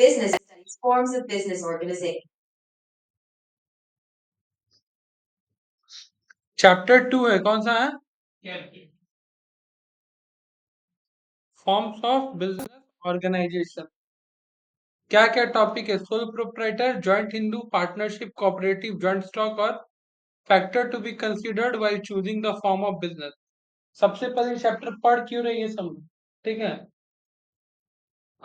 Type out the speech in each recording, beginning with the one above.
Business studies forms of business organization. Chapter 2 है, कौन सा है? Forms of business organization. क्या क्या टॉपिक है? Sole proprietor, joint Hindu, partnership, cooperative, joint stock और factor to be considered while choosing the form of business. सबसे पहले चैप्टर पढ़ क्यों रही है समझ, ठीक है।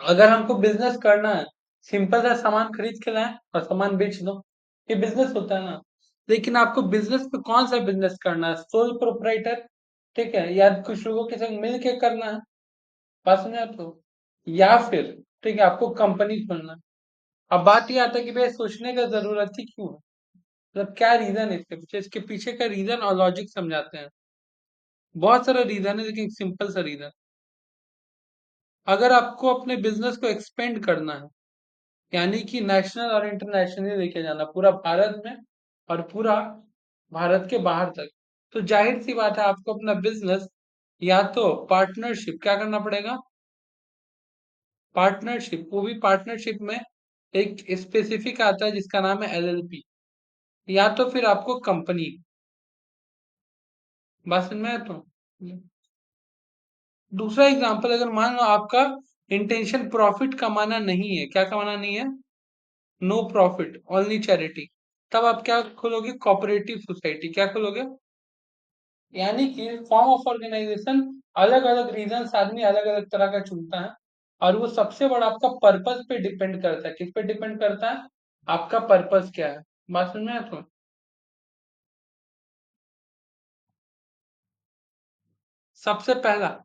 अगर हमको बिजनेस करना है, सिंपल सा सामान खरीद के लाए और सामान बेच दो, ये बिजनेस होता है ना। लेकिन आपको बिजनेस पे कौन सा बिजनेस करना है? सोल प्रोप्राइटर, ठीक है, या कुछ लोगों के संग मिल के करना है, बात समझे आपको, या फिर ठीक है आपको कंपनी खोलना है। अब बात ये आता है कि भैया सोचने का जरूरत ही क्यों है, मतलब क्या रीजन है इसके पीछे का रीजन और लॉजिक समझाते हैं। बहुत सारा रीजन है लेकिन सिंपल सा रीजन। अगर आपको अपने बिजनेस को एक्सपेंड करना है, यानी कि नेशनल और इंटरनेशनली लेके जाना पूरा भारत में और पूरा भारत के बाहर तक, तो जाहिर सी बात है आपको अपना बिजनेस या तो पार्टनरशिप क्या करना पड़ेगा, पार्टनरशिप, वो भी पार्टनरशिप में एक स्पेसिफिक आता है जिसका नाम है एलएलपी, या तो फिर आपको कंपनी। बात समझ में आया तो दूसरा एग्जांपल, अगर मान लो आपका इंटेंशन प्रॉफिट कमाना नहीं है, क्या कमाना नहीं है, नो प्रॉफिट ओनली चैरिटी, तब आप क्या खोलोगे, कोऑपरेटिव सोसाइटी। क्या खोलोगे, यानी कि फॉर्म ऑफ ऑर्गेनाइजेशन अलग अलग रीजन आदमी अलग अलग तरह का चुनता है, और वो सबसे बड़ा आपका पर्पस पे डिपेंड करता है। किस पे डिपेंड करता है, आपका पर्पस क्या है। बात समझ में आया तो सबसे पहला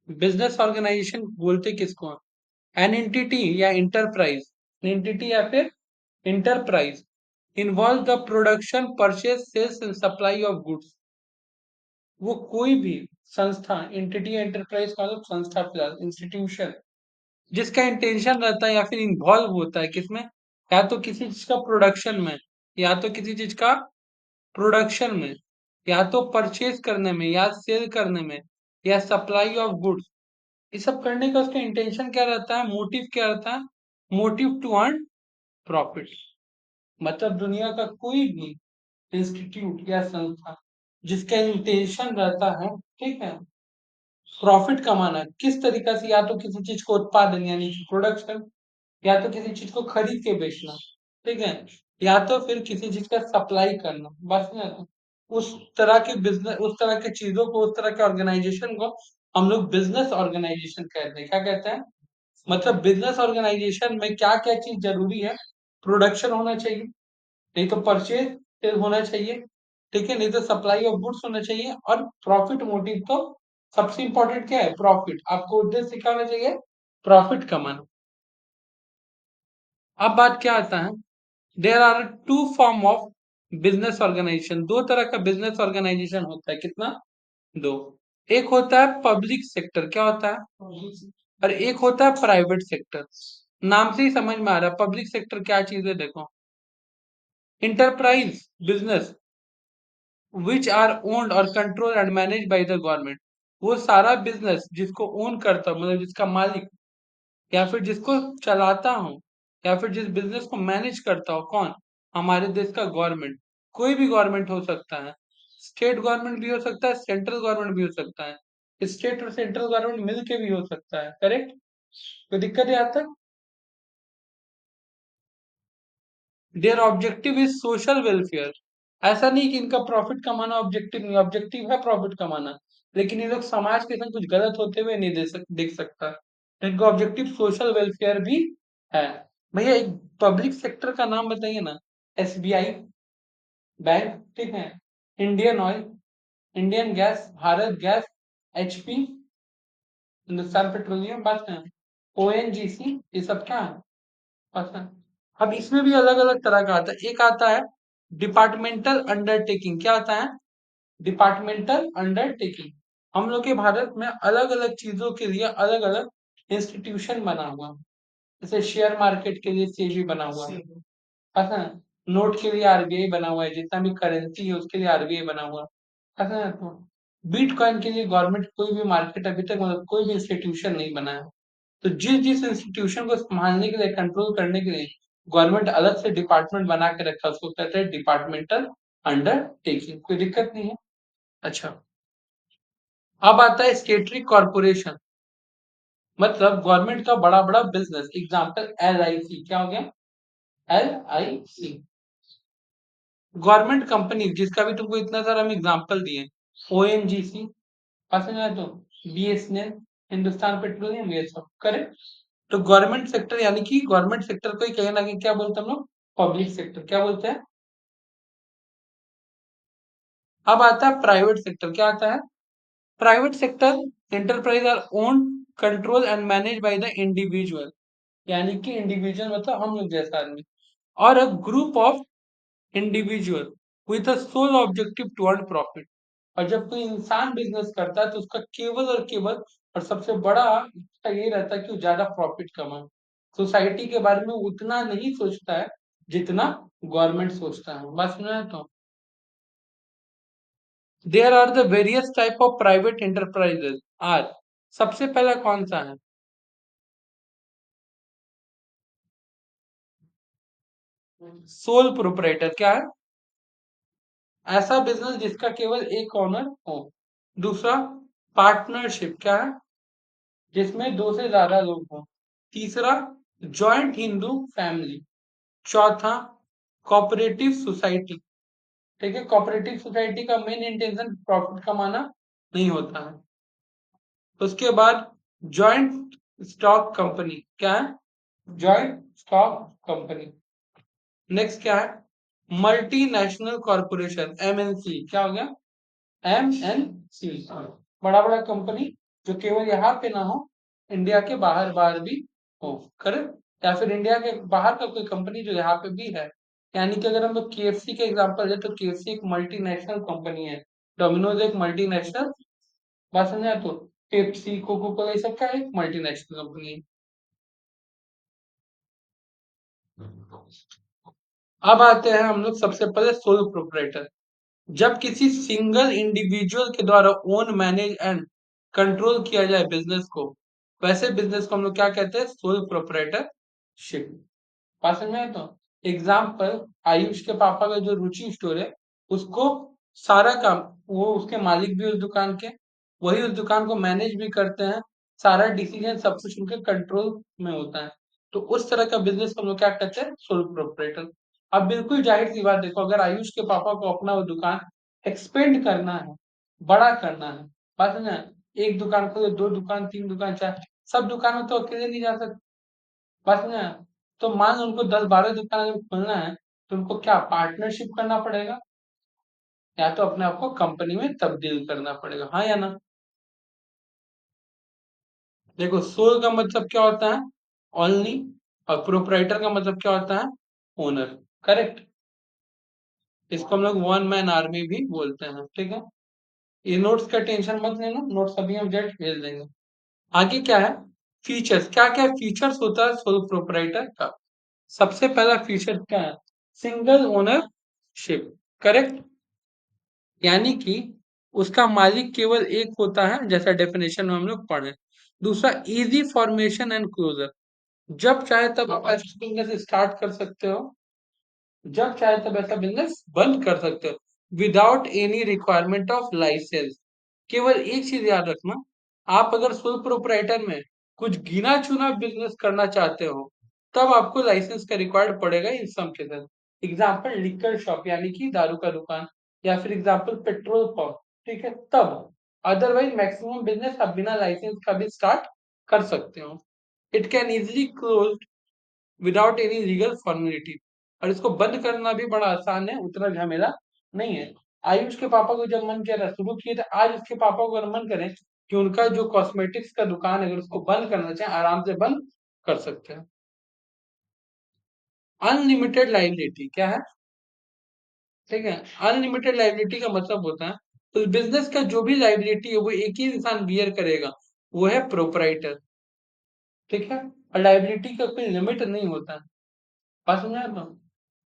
बिजनेस ऑर्गेनाइजेशन बोलते किसको हैं? एन एंटिटी या इंटरप्राइज, एंटिटी या फिर enterprise involve the production, purchase, sales and supply of goods. वो कोई भी संस्था, एंटिटी एंटरप्राइज का मतलब संस्था प्लस इंस्टीट्यूशन, जिसका इंटेंशन रहता है या फिर इन्वॉल्व होता है किसमें, या तो किसी चीज का प्रोडक्शन में, या तो किसी चीज का प्रोडक्शन में, या तो परचेज करने में, या सेल करने में, या सप्लाई ऑफ गुड्स, ये सब करने का उसका इंटेंशन क्या रहता है, मोटिव क्या रहता है, मोटिव टू अर्न प्रॉफिट। मतलब दुनिया का कोई भी इंस्टीट्यूट या संस्था जिसका इंटेंशन रहता है, ठीक है, प्रॉफिट कमाना, किस तरीका से, या तो किसी चीज को उत्पादन यानी कि प्रोडक्शन, या तो किसी चीज को खरीद के बेचना, ठीक है, या तो फिर किसी चीज का सप्लाई करना, बस ना। उस तरह के बिजनेस, उस तरह के चीजों को, उस तरह के ऑर्गेनाइजेशन को हम लोग बिजनेस ऑर्गेनाइजेशन कहते हैं। क्या कहते हैं, मतलब बिजनेस ऑर्गेनाइजेशन में क्या क्या चीज जरूरी है, प्रोडक्शन होना चाहिए, नहीं तो परचेज होना चाहिए, ठीक है, नहीं तो सप्लाई ऑफ गुड्स होना चाहिए, और प्रॉफिट मोटिव तो सबसे इंपॉर्टेंट क्या है, प्रॉफिट। आपको उद्देश्य क्या होना चाहिए, प्रॉफिट कमाना। अब बात क्या आता है, there are two form of business organization, दो तरह का बिजनेस ऑर्गेनाइजेशन होता है, कितना, दो। एक होता है पब्लिक सेक्टर, क्या होता है, और एक होता है प्राइवेट सेक्टर। नाम से ही समझ में आ रहा है पब्लिक सेक्टर क्या चीज है, देखो, enterprise business which are owned और control and manage by the government, वो सारा बिजनेस जिसको ओन करता हूँ, मतलब जिसका मालिक, या फिर जिसको चलाता हूँ, या फिर जिस बिजनेस को मैनेज करता हूँ, कौन, हमारे देश का गवर्नमेंट। कोई भी गवर्नमेंट हो सकता है, स्टेट गवर्नमेंट भी हो सकता है, सेंट्रल गवर्नमेंट भी हो सकता है, स्टेट और सेंट्रल गवर्नमेंट मिलके भी हो सकता है, करेक्ट। कोई दिक्कत है यहाँ तक। There objective is social welfare, ऐसा नहीं कि इनका प्रॉफिट कमाना ऑब्जेक्टिव नहीं, ऑब्जेक्टिव है प्रॉफिट कमाना, लेकिन ये लोग समाज के संग कुछ गलत होते हुए नहीं देख सकता, तो इनका ऑब्जेक्टिव सोशल वेलफेयर भी है। भैया एक पब्लिक सेक्टर का नाम बताइए ना, एसबीआई बैंक, ठीक है, Indian oil, Indian gas, Bharat gas, HP, Hindustan petroleum, बस है, ओएनजीसी, ये सब क्या है, अच्छा। अब इसमें भी अलग अलग तरह का आता है, एक आता है डिपार्टमेंटल अंडरटेकिंग, क्या आता है, डिपार्टमेंटल अंडरटेकिंग। हम लोग के भारत में अलग अलग चीजों के लिए अलग अलग इंस्टीट्यूशन बना हुआ है, जैसे शेयर मार्केट के लिए सेबी बना हुआ है, ऐसा है? नोट के लिए आरबीआई बना हुआ है, जितना भी करेंसी है उसके लिए आरबीआई बना हुआ है, ऐसा है? बिटकॉइन के लिए गवर्नमेंट कोई भी मार्केट अभी तक मतलब कोई भी इंस्टीट्यूशन नहीं बनाया। तो जिस जिस इंस्टीट्यूशन को संभालने के लिए, कंट्रोल करने के लिए गवर्नमेंट अलग से डिपार्टमेंट बना के रखा है, उसको कहते हैं डिपार्टमेंटल अंडरटेकिंग। कोई दिक्कत नहीं है। अच्छा, अब आता है स्टेटरी कॉर्पोरेशन, मतलब गवर्नमेंट का बड़ा बड़ा बिजनेस। एग्जाम्पल LIC, क्या हो गया? LIC गवर्नमेंट कंपनी, जिसका भी तुमको इतना सारा हम एग्जाम्पल दिए। ONGC, पसंद है तो BSNL, हिंदुस्तान पेट्रोलियम, ये सब करेक्ट। तो गवर्नमेंट सेक्टर यानी कि गवर्नमेंट सेक्टर को ही कहीं ना कहीं क्या बोलते हैं हम लोग? Public sector. क्या बोलते हैं? अब आता है प्राइवेट सेक्टर। क्या आता है? Private sector enterprise are own, control and manage by the individual, यानी कि इंडिविजुअल मतलब हम लोग जैसा आदमी, और a group of individual with a sole objective to earn profit. और जब कोई इंसान बिजनेस करता है तो उसका केवल और केवल और सबसे बड़ा इच्छा ये रहता है कि वो ज्यादा प्रॉफिट कमाए। सोसाइटी के बारे में उतना नहीं सोचता है जितना गवर्नमेंट सोचता है। बस सुना है तो there are the various type of private enterprises are, सबसे पहला कौन सा है? Sole proprietor. क्या है? ऐसा बिजनेस जिसका केवल एक ओनर हो। दूसरा, पार्टनरशिप। क्या है? जिसमें दो से ज्यादा लोग हों। तीसरा, जॉइंट हिंदू फैमिली। चौथा, कोऑपरेटिव सोसाइटी। ठीक है, कोऑपरेटिव सोसाइटी का मेन इंटेंशन प्रॉफिट कमाना नहीं होता है। उसके बाद, जॉइंट स्टॉक कंपनी। क्या है? Joint stock company. नेक्स्ट क्या है? Multinational corporation, MNC। क्या हो गया? MNC, बड़ा बड़ा कंपनी जो केवल यहाँ पे ना हो, इंडिया के बाहर बाहर भी हो। करेक्ट। या फिर इंडिया के बाहर का कोई कंपनी जो यहाँ पे भी है। यानी कि अगर हम लोग KFC के एग्जांपल ले तो KFC एक मल्टीनेशनल कंपनी है। डोमिनोज एक मल्टीनेशनल, बात समझे? तो पेप्सी, कोको कोला, ये सब क्या है? एक मल्टीनेशनल कंपनी है। अब आते हैं हम लोग सबसे पहले सोल प्रोपराइटर। जब किसी सिंगल इंडिविजुअल के द्वारा ओन, मैनेज एंड कंट्रोल किया जाए बिजनेस को, वैसे बिजनेस को हम लोग क्या कहते हैं? Sole proprietorship. बात समझ में आया? तो एग्जाम्पल, आयुष के पापा का जो रुचि स्टोर है, उसको सारा काम, वो उसके मालिक भी उस दुकान के, वही उस दुकान को मैनेज भी करते हैं। सारा डिसीजन सब कुछ उनके कंट्रोल में होता है। तो उस तरह का बिजनेस को हम लोग क्या कहते हैं? Sole proprietor. अब बिल्कुल जाहिर सी बात, देखो अगर आयुष के पापा को अपना वो दुकान एक्सपेंड करना है, बड़ा करना है, बात समझे? एक दुकान खोले, दो दुकान, तीन दुकान, चार, सब दुकान में तो अकेले नहीं जा सकते। बस ना, तो मान लो उनको 10-12 दुकान अगर खोलना है, तो उनको क्या पार्टनरशिप करना पड़ेगा, या तो अपने आप को कंपनी में तब्दील करना पड़ेगा। हाँ या ना? देखो, सोल का मतलब क्या होता है? ओनली। और प्रोपराइटर का मतलब क्या होता है? ओनर। करेक्ट। इसको हम लोग वन मैन आर्मी भी बोलते हैं। ठीक है, ये नोट्स का टेंशन मत लेना, नोट्स अभी हम जस्ट भेज देंगे। आगे क्या है? फीचर्स। क्या क्या फीचर्स होता है सोल प्रोपराइटर का? सबसे पहला फीचर क्या है? Single ownership. करेक्ट। यानी कि उसका मालिक केवल एक होता है, जैसा डेफिनेशन में हम लोग पढ़े। दूसरा, इजी फॉर्मेशन एंड क्लोजर। जब चाहे तब आप ऐसा बिजनेस स्टार्ट कर सकते हो, जब चाहे तब ऐसा बिजनेस बंद कर सकते हो, without any requirement of licence. केवल एक चीज याद रखना, आप अगर सोल प्रोपराइटर में कुछ गिना चुना बिजनेस करना चाहते हो, तब आपको लाइसेंस का रिक्वायर्ड पड़ेगा in some cases. Example, liquor shop यानी कि दारू का दुकान, या फिर एग्जाम्पल पेट्रोल पंप। ठीक है, तब। अदरवाइज मैक्सिमम बिजनेस आप बिना लाइसेंस का भी स्टार्ट कर सकते हो। It can easily close without any legal formality. और इसको बंद करना भी बड़ा आसान है, उतना झमेला नहीं है। आयुष के पापा को जब मन किया था, शुरू किए थे, आज उसके पापा को अगर मन करे कि उनका जो कॉस्मेटिक्स का दुकान है, अगर उसको बंद करना चाहे, आराम से बंद कर सकते हैं। अनलिमिटेड लाइबिलिटी क्या है? ठीक है, अनलिमिटेड लाइबिलिटी का मतलब होता है तो बिजनेस का जो भी लाइबिलिटी है वो एक ही इंसान बियर करेगा, वो है प्रोपराइटर। ठीक है, और लाइबिलिटी का कोई लिमिट नहीं होता है। बात समझ आया?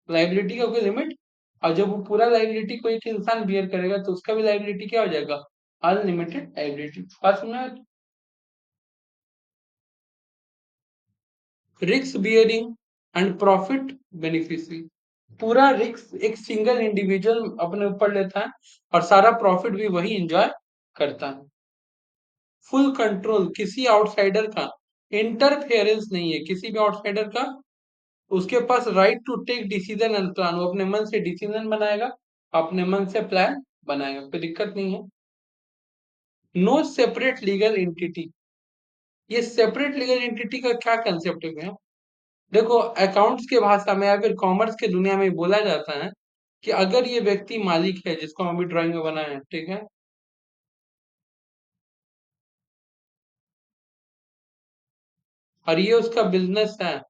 लाइबिलिटी का कोई लिमिट, और जब वो पूरा लाइबिलिटी कोई एक इंसान बियर करेगा तो उसका भी लाइबिलिटी क्या हो जाएगा? Unlimited ability. बात सुना? Risk bearing and profit beneficiary. पूरा रिस्क एक सिंगल इंडिविजुअल अपने ऊपर लेता है और सारा प्रॉफिट भी वही एंजॉय करता है। फुल कंट्रोल, किसी आउटसाइडर का इंटरफेरेंस नहीं है, किसी भी आउटसाइडर का। उसके पास right to take decision and plan, वो अपने मन से डिसीजन बनाएगा, अपने मन से प्लान बनाएगा, कोई दिक्कत नहीं है। No separate legal entity. ये सेपरेट लीगल एंटिटी का क्या कंसेप्ट है? देखो, अकाउंट्स के भाषा में या फिर कॉमर्स के दुनिया में बोला जाता है कि अगर ये व्यक्ति मालिक है जिसको हम अभी ड्राइंग में बनाए हैं, ठीक है, और ये उसका बिजनेस है,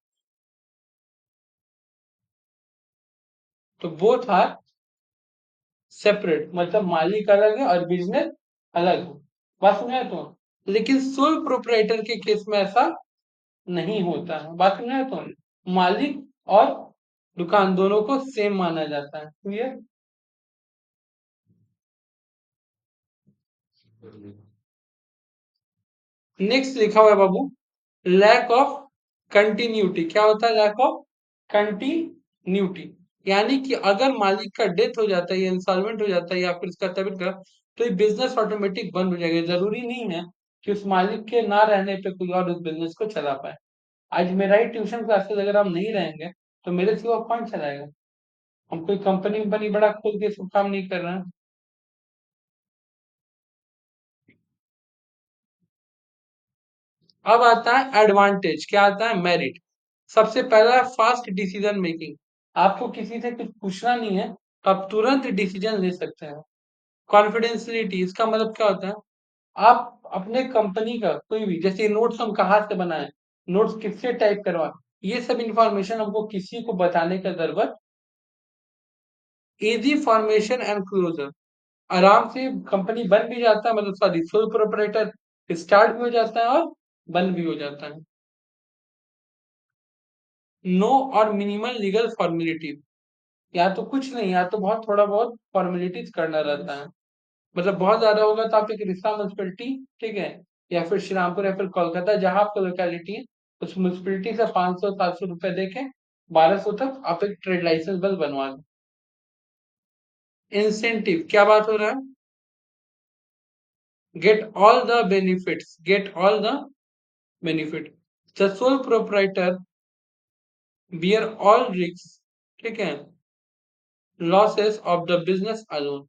तो बोथ आर सेपरेट, मतलब मालिक अलग है और बिजनेस अलग है। बात सुना है तो? लेकिन सोल प्रोप्राइटर के केस में ऐसा नहीं होता है। बात सुना है तो? मालिक और दुकान दोनों को सेम माना जाता है। क्लियर? नेक्स्ट लिखा हुआ है बाबू, लैक ऑफ कंटिन्यूटी। क्या होता है लैक ऑफ कंटिन्यूटी? यानी कि अगर मालिक का डेथ हो जाता है या इंसॉल्वेंट हो जाता है या फिर इसका तबीयत खराब, तो ये बिजनेस ऑटोमेटिक बंद हो जाएगा। जरूरी नहीं है कि उस मालिक के ना रहने पे कोई और उस बिजनेस को चला पाए। आज मेरा ही ट्यूशन क्लासेस अगर हम नहीं रहेंगे तो मेरे सिवा कौन चलाएगा? हम कोई कंपनी बनी बड़ा खोल के सब काम नहीं कर रहे हैं। अब आता है एडवांटेज, क्या आता है? मेरिट। सबसे पहला, फास्ट डिसीजन मेकिंग। आपको किसी से कुछ पूछना नहीं है, आप तुरंत डिसीजन ले सकते हैं। कॉन्फिडेंशियलिटी, इसका मतलब क्या होता है? आप अपने कंपनी का कोई भी, जैसे नोट्स हम कहाँ से बनाए, नोट्स किससे टाइप करवाए, ये सब इंफॉर्मेशन हमको किसी को बताने का जरूरत। इजी फॉर्मेशन एंड क्लोजर, आराम से कंपनी बन भी जाता है, मतलब सॉरी सोल प्रोपराइटर स्टार्ट भी हो जाता है और बंद भी हो जाता है। नो और मिनिमल लीगल फॉर्मेलिटी, या तो कुछ नहीं, या तो बहुत थोड़ा बहुत फॉर्मेलिटीज करना रहता है। मतलब बहुत ज्यादा होगा तो आप एक रिश्ता म्यूनसिपलिटी, ठीक है, या फिर श्रीरामपुर या फिर कोलकाता जहां आपका लोकेलिटी है, उस म्यूनसिपलिटी से 500-700 रुपए देके 1200 तक आप एक ट्रेड लाइसेंस बस बनवा लो। इंसेंटिव, क्या बात हो रहा है? Get all the benefits, get all the benefit. The sole proprietor bear all risk, ठीक है, losses of the business alone.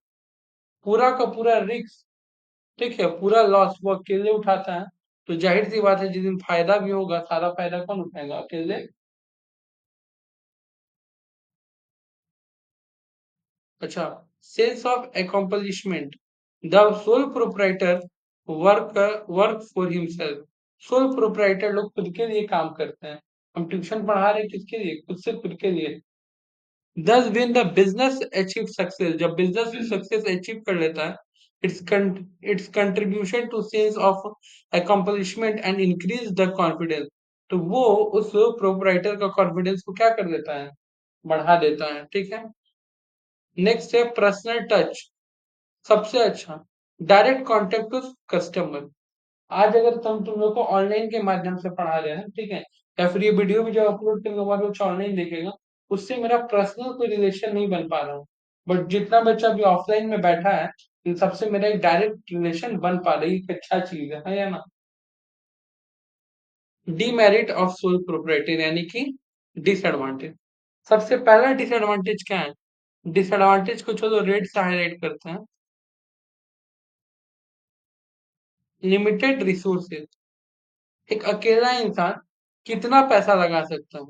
पूरा का पूरा रिस्क, ठीक है, पूरा लॉस वो अकेले उठाता है। तो जाहिर सी बात है जिस दिन फायदा भी होगा, सारा फायदा कौन उठाएगा? अकेले। अच्छा, sense of accomplishment, the sole proprietor work work for himself. Sole proprietor लोग खुद के लिए काम करते हैं। हम ट्यूशन पढ़ा रहे हैं किसके लिए? खुद से खुद के लिए। Thus when the business achieve success, जब business सक्सेस अचीव कर लेता है, its contribution to sense of accomplishment and increase the confidence, तो वो उस प्रोपराइटर का कॉन्फिडेंस को क्या कर देता है? बढ़ा देता है, ठीक है। नेक्स्ट है पर्सनल टच। सबसे अच्छा, डायरेक्ट कॉन्टेक्ट टू कस्टमर। आज अगर तुम लोग को ऑनलाइन के माध्यम से पढ़ा रहे हैं, ठीक है, या फिर ये वीडियो भी जब अपलोड करेंगे हमारे बच्चा ऑनलाइन देखेगा, उससे मेरा पर्सनल कोई रिलेशन नहीं बन पा रहा हूँ। बट जितना बच्चा अभी ऑफलाइन में बैठा है, इन सबसे मेरा एक डायरेक्ट रिलेशन बन पा रही है, एक अच्छा चीज है या ना? डीमेरिट ऑफ सोल प्रोप्राइटर, यानी कि डिसएडवांटेज। सबसे पहला डिसएडवांटेज क्या है? डिसएडवांटेज को चलो रेड से हाईलाइट करते हैं। लिमिटेड रिसोर्सेज, एक अकेला इंसान कितना पैसा लगा सकता है?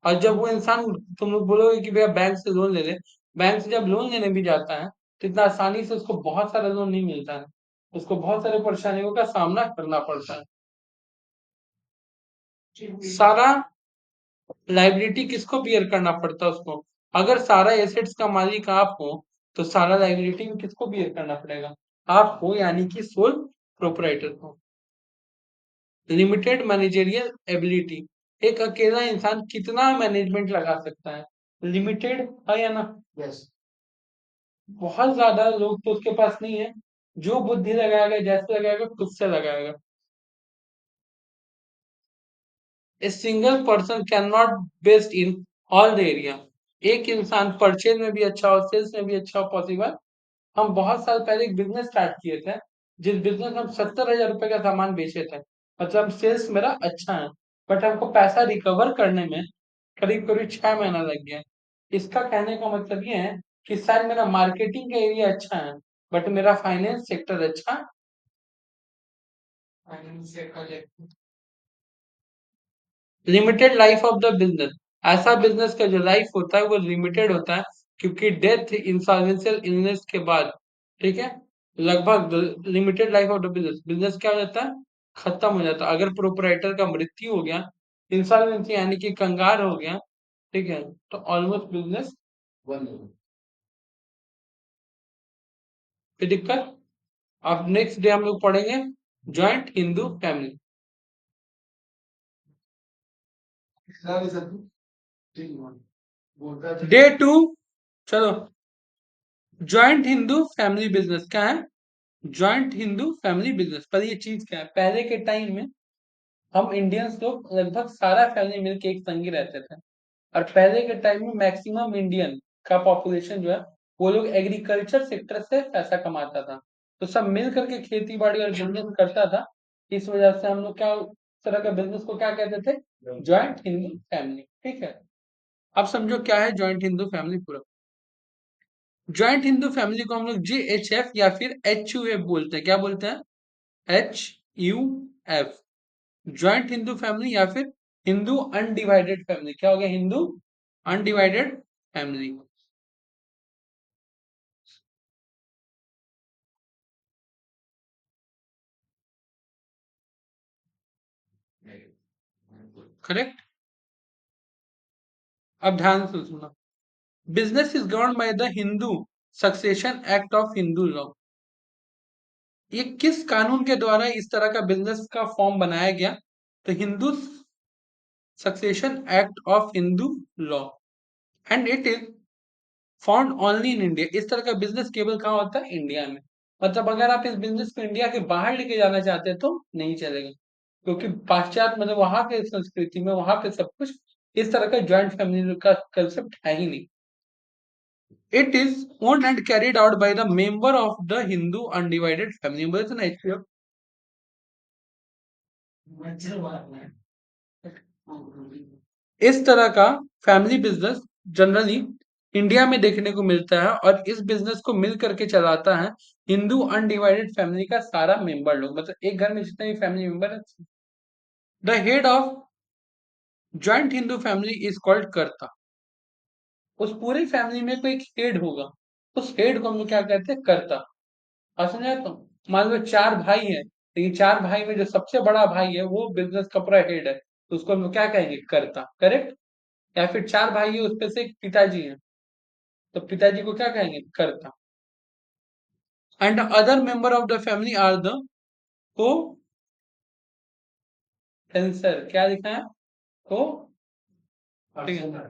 और जब वो इंसान, तुम लोग बोलोगे कि भैया बैंक से लोन ले ले, बैंक से जब लोन लेने भी जाता है तो इतना आसानी से उसको बहुत सारा लोन नहीं मिलता है, उसको बहुत सारे परेशानियों का सामना करना पड़ता है। सारा लाइबिलिटी किसको बियर करना पड़ता है? उसको। अगर सारा एसेट्स का मालिक आप हो तो सारा लाइबिलिटी भी किसको बियर करना पड़ेगा? आप हो, यानी कि सोल प्रोपराइटर को। लिमिटेड मैनेजरियल एबिलिटी, एक अकेला इंसान कितना मैनेजमेंट लगा सकता है? लिमिटेड है या ना? यस। बहुत ज्यादा लोग तो उसके पास नहीं है, जो बुद्धि लगाएगा, जैसे लगाएगा, खुद से लगाएगा। A single person can not best in all the area. एक इंसान परचेज में भी अच्छा हो, सेल्स में भी अच्छा हो, पॉसिबल। हम बहुत साल पहले एक बिजनेस स्टार्ट किए थे, जिस बिजनेस में हम 70,000 रुपए का सामान बेचे थे। मतलब सेल्स मेरा अच्छा है, बट हमको पैसा रिकवर करने में करीब करीब 6 महीना लग गया। इसका कहने का मतलब ये है कि शायद मेरा मार्केटिंग का एरिया अच्छा है, बट मेरा फाइनेंस सेक्टर अच्छा। Limited life of the business, ऐसा बिजनेस का जो लाइफ होता है वो लिमिटेड होता है, क्योंकि डेथ इंसॉल्वेंशियल इलनेस के बाद, ठीक है, लगभग limited life of the business, business क्या हो जाता है, खत्म हो जाता है अगर प्रोपराइटर का मृत्यु हो गया, इंसॉल्वेंसी यानी कि कंगाल हो गया, ठीक है, तो ऑलमोस्ट बिजनेस बंद हो गया। कोई दिक्कत? अब नेक्स्ट डे हम लोग पढ़ेंगे joint Hindu family. Day two, चलो। जॉइंट हिंदू फैमिली बिजनेस क्या है? जॉइंट हिंदू फैमिली बिजनेस पर ये चीज क्या है, पहले के टाइम में हम इंडियंस लोग लगभग सारा फैमिली मिलके एक संग ही रहते थे। और पहले के टाइम में मैक्सिमम इंडियन का पॉपुलेशन जो है, वो लोग एग्रीकल्चर सेक्टर से पैसा कमाता था। तो सब मिल करके खेती बाड़ी और बिजनेस करता था। इस वजह से हम लोग क्या, उस तरह का बिजनेस को क्या कहते थे, जॉइंट हिंदू फैमिली, ठीक है। अब समझो क्या है जॉइंट हिंदू फैमिली पूरा। जॉइंट हिंदू फैमिली को हम लोग JHF या फिर HUF बोलते हैं। क्या बोलते हैं? HUF, ज्वाइंट हिंदू फैमिली या फिर हिंदू अनडिवाइडेड फैमिली। क्या हो गया? Hindu undivided family. करेक्ट। अब ध्यान से सुना। Business is govern by the Hindu succession act of Hindu law. ये किस कानून के द्वारा इस तरह का बिजनेस का फॉर्म बनाया गया? तो Hindu succession act of Hindu law, and it is found only in India. इस तरह का बिजनेस केवल कहाँ होता है? इंडिया में। मतलब अगर आप इस बिजनेस को इंडिया के बाहर लेके जाना चाहते हैं तो नहीं चलेगा, क्योंकि पाश्चात्य मतलब वहां के संस्कृति में, वहां पे सब कुछ इस तरह का ज्वाइंट फैमिली का कंसेप्ट है ही नहीं। It is owned and carried out by the member of the Hindu undivided family. बोले थे ना HUF। इस तरह का फैमिली बिजनेस जनरली इंडिया में देखने को मिलता है, और इस बिजनेस को मिल करके चलाता है हिंदू अनडिवाइडेड फैमिली का सारा मेंबर लोग। मतलब एक घर में जितने भी फैमिली मेंबर है, the head of joint Hindu family is called कर्ता। उस पूरी फैमिली में कोई एक हेड होगा, उस हेड को हम लोग क्या कहते हैं? कर्ता। और समझा? तो मान लो 4 भाई हैं, लेकिन 4 भाई में जो सबसे बड़ा भाई है वो बिजनेस का पूरा हेड है, तो उसको हम लोग क्या कहेंगे? कर्ता। करेक्ट। या फिर 4 भाई है, उसमें से एक पिताजी है, तो पिताजी को क्या कहेंगे? Karta. And other member of the family are the को कैंसर। क्या लिखा है? को, ठीक है,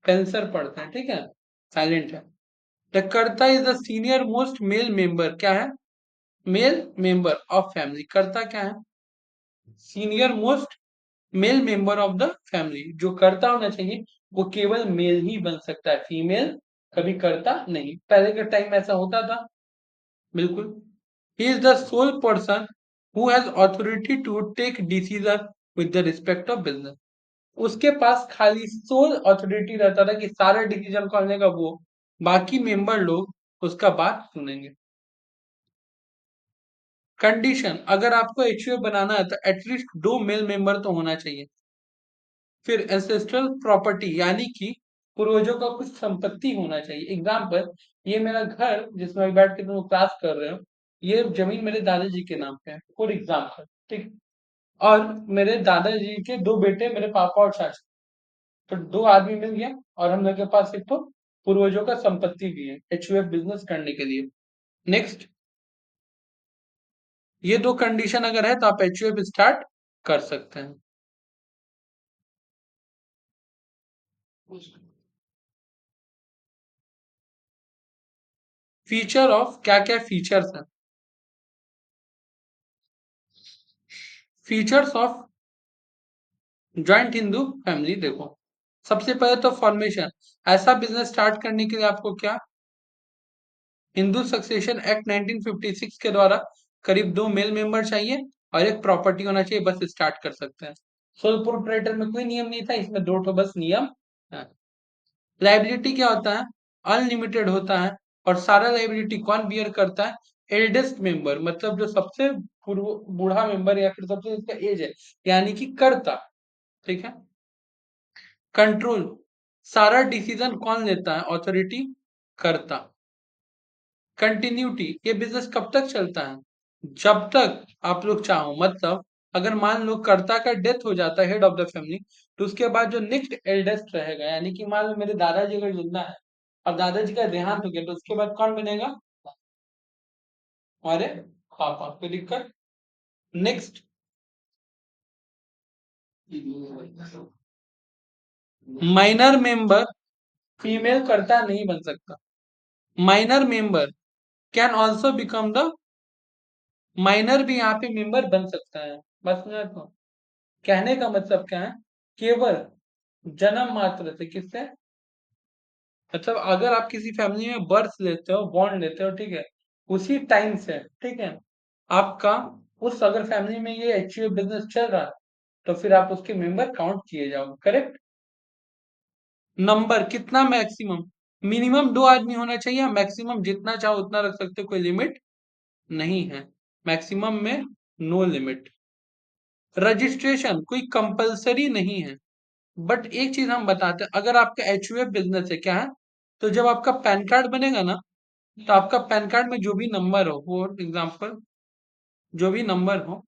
कैंसर पढ़ते हैं, ठीक है, साइलेंट है। द कर्ता is the senior most male member. क्या है? Male member of family. कर्ता क्या है? Senior most male member of the family. जो कर्ता होना चाहिए वो केवल मेल ही बन सकता है, फीमेल कभी कर्ता नहीं। पहले के टाइम में ऐसा होता था, बिल्कुल। He is the sole person who has authority to take decision with the respect of business. उसके पास खाली सोल अथॉरिटी रहता था कि सारे डिसीजन कौन लेगा? वो। बाकी मेंबर लोग उसका बात सुनेंगे। कंडीशन, अगर आपको HUF बनाना है तो एटलीस्ट 2 मेल मेंबर तो होना चाहिए। फिर एंसेस्ट्रल प्रॉपर्टी यानी कि पूर्वजों का कुछ संपत्ति होना चाहिए। एग्जाम्पल, ये मेरा घर जिसमें अभी बैठ के तुम क्लास कर रहे हो, ये जमीन मेरे दादाजी के नाम पे है, फॉर एग्जाम्पल, ठीक। और मेरे दादाजी के 2 बेटे, मेरे पापा और चाचा, तो 2 आदमी मिल गया, और हम लोग के पास एक तो पूर्वजों का संपत्ति भी है HUF बिजनेस करने के लिए। नेक्स्ट, ये 2 कंडीशन अगर है तो आप HUF स्टार्ट कर सकते हैं। फीचर ऑफ, क्या क्या फीचर्स हैं? Features of joint Hindu family देखो। सबसे पहले तो फॉर्मेशन। ऐसा बिजनेस स्टार्ट करने के लिए आपको क्या, हिंदू सक्सेशन एक्ट 1956 के द्वारा करीब 2 मेल मेंबर चाहिए और एक प्रॉपर्टी होना चाहिए, बस स्टार्ट कर सकते हैं। सोल प्रोप्राइटर में कोई नियम नहीं था, इसमें 2 ठो बस नियम है। लाइबिलिटी क्या होता है, अनलिमिटेड होता है। और सारा लाइबिलिटी कौन बियर करता है, एल्डेस्ट मेंबर, मतलब जो सबसे बूढ़ा मेंबर या फिर सबसे जिसका एज है, यानी कि कर्ता। ठीक है। कंट्रोल, सारा डिसीजन कौन लेता है, अथॉरिटी कर्ता। कंटिन्यूटी, ये बिजनेस कब तक चलता है, जब तक आप लोग चाहो, मतलब अगर मान लो कर्ता का डेथ हो जाता है, हेड ऑफ द फैमिली, तो उसके बाद जो नेक्स्ट एल्डेस्ट रहेगा, यानी कि मान लो मेरे दादाजी अगर जिंदा है और दादाजी का देहांत हो गया, तो उसके बाद कौन बनेगा, हमारे पापा। कोई दिक्कत। नेक्स्ट, माइनर मेंबर, फीमेल कर्ता नहीं बन सकता। Minor member can also become the, minor भी यहाँ पे मेंबर बन सकता है। बस मैं तो कहने का मतलब क्या है, केवल जन्म मात्र से, किससे, मतलब अगर आप किसी फैमिली में बर्थ लेते हो, बॉर्न लेते हो, ठीक है, उसी टाइम से, ठीक है, आपका उस अगर फैमिली में ये एचयूए बिजनेस चल रहा है, तो फिर आप उसके मेंबर काउंट किए जाओगे। करेक्ट। नंबर कितना, मैक्सिमम, मिनिमम 2 आदमी होना चाहिए, मैक्सिमम जितना चाहो उतना रख सकते हो, कोई लिमिट नहीं है। मैक्सिमम में नो लिमिट। रजिस्ट्रेशन कोई कंपलसरी नहीं है, बट एक चीज हम बताते हैं, अगर आपका एचयूएफ बिजनेस है, क्या है, तो जब आपका पैन कार्ड बनेगा ना, तो आपका पैन कार्ड में जो भी नंबर हो, फॉर एग्जाम्पल जो भी नंबर हो,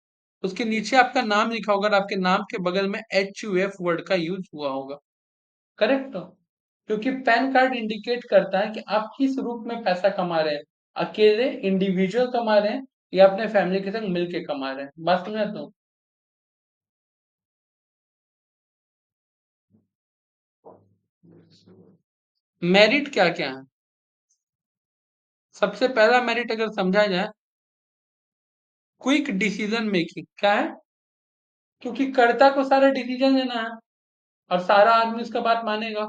उसके नीचे आपका नाम लिखा होगा और आपके नाम के बगल में एचयूएफ वर्ड का यूज हुआ होगा। करेक्ट हो, क्योंकि पैन कार्ड इंडिकेट करता है कि आप किस रूप में पैसा कमा रहे हैं, अकेले इंडिविजुअल कमा रहे हैं या अपने फैमिली के संग मिलके कमा रहे हैं। बात समझ तो, मेरिट क्या क्या है। सबसे पहला मेरिट अगर समझा जाए, क्विक डिसीजन मेकिंग, क्या है, क्योंकि कर्ता को सारा डिसीजन लेना है और सारा आदमी उसका बात मानेगा।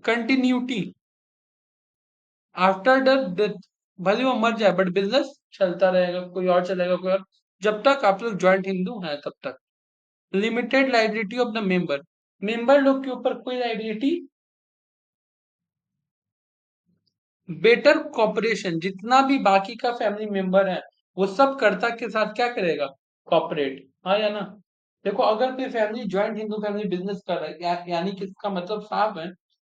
कंटिन्यूटी, आफ्टर द डेथ, भले वो मर जाए बट बिजनेस चलता रहेगा, कोई और चलेगा, कोई और, जब तक आप लोग ज्वाइंट हिंदू हैं तब तक। Limited liability of the member, member लोग के ऊपर कोई लाइबिलिटी। बेटर कॉपरेशन, जितना भी बाकी का फैमिली मेंबर है वो सब कर्ता के साथ क्या करेगा, कॉपरेट, हाँ या ना। देखो अगर कोई family joint Hindu family business कर रहा है, यानी कि इसका मतलब साफ है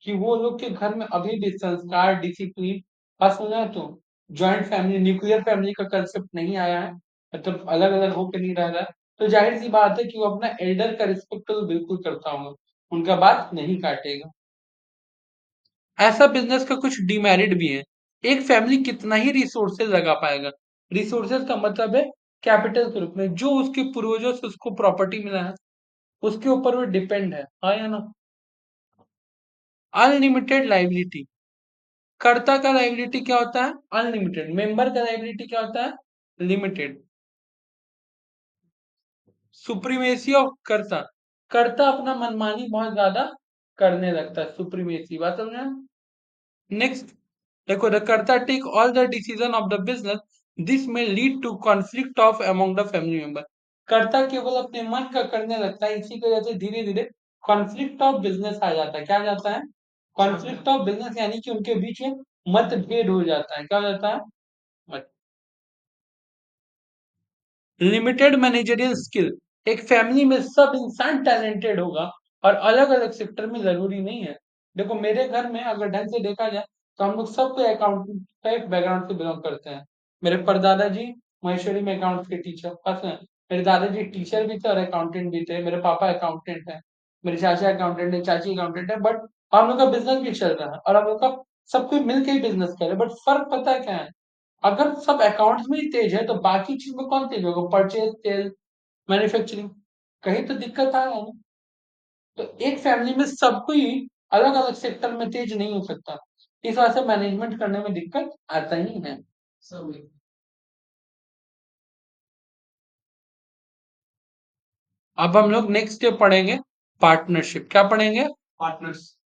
कि वो लोग के घर में अभी भी संस्कार, डिसिप्लिन, बस सुना तो ज्वाइंट फैमिली, न्यूक्लियर फैमिली का कंसेप्ट नहीं आया है, मतलब अलग अलग होकर नहीं रह रहा है। तो जाहिर सी बात है कि वो अपना एल्डर का रिस्पेक्ट तो बिल्कुल करता होगा, उनका बात नहीं काटेगा। ऐसा बिजनेस का कुछ डिमेरिट भी है। एक फैमिली कितना ही रिसोर्सेज लगा पाएगा, रिसोर्सेज का मतलब है कैपिटल के रूप में, जो उसके पूर्वजों से उसको प्रॉपर्टी मिला है उसके ऊपर वो डिपेंड है, हाँ या ना। अनलिमिटेड लाइबिलिटी, कर्ता का लाइबिलिटी क्या होता है, अनलिमिटेड। मेंबर का लाइबिलिटी क्या होता है, लिमिटेड। सुप्रीमेसी ऑफ कर्ता, कर्ता अपना मनमानी बहुत ज्यादा करने लगता है, सुप्रीमेसी, बात समझे। नेक्स्ट देखो, the karta take all the decision of the business, this में lead to conflict of among the family member. Karta केवल अपने मन का करने लगता है, इसी की वजह से धीरे धीरे कॉन्फ्लिक्ट ऑफ बिजनेस आ जाता है। क्या आ जाता है, कॉन्फ्लिक्ट ऑफ बिजनेस, यानी कि उनके बीच में मतभेद हो जाता है। क्या हो जाता है, लिमिटेड मैनेजरियल स्किल, एक फैमिली में सब इंसान टैलेंटेड होगा और अलग अलग सेक्टर में जरूरी नहीं है। देखो मेरे घर में अगर ढंग से देखा जाए तो हम लोग सब कोई अकाउंटिंग का एक बैकग्राउंड से बिलोंग करते हैं। मेरे परदादा जी महेश्वरी में अकाउंट्स के टीचर, बस है। मेरे दादाजी टीचर भी थे और अकाउंटेंट भी थे, मेरे पापा अकाउंटेंट है, मेरे चाचा अकाउंटेंट है, चाची अकाउंटेंट है, बट हम लोग का बिजनेस भी चल रहा है और हम लोग का सब कोई मिलकर ही बिजनेस कर रहे हैं। बट फर्क पता है क्या है, अगर सब अकाउंट्स में ही तेज है तो बाकी चीज में कौन तेज होगा, परचेज, सेल, मैन्युफैक्चरिंग, कहीं तो दिक्कत आ रहा है ना। तो एक फैमिली में सब कोई अलग अलग सेक्टर में तेज नहीं हो सकता, इस वजह से मैनेजमेंट करने में दिक्कत आता ही है। अब हम लोग नेक्स्ट पढ़ेंगे पार्टनरशिप। क्या पढ़ेंगे? पार्टनर्स।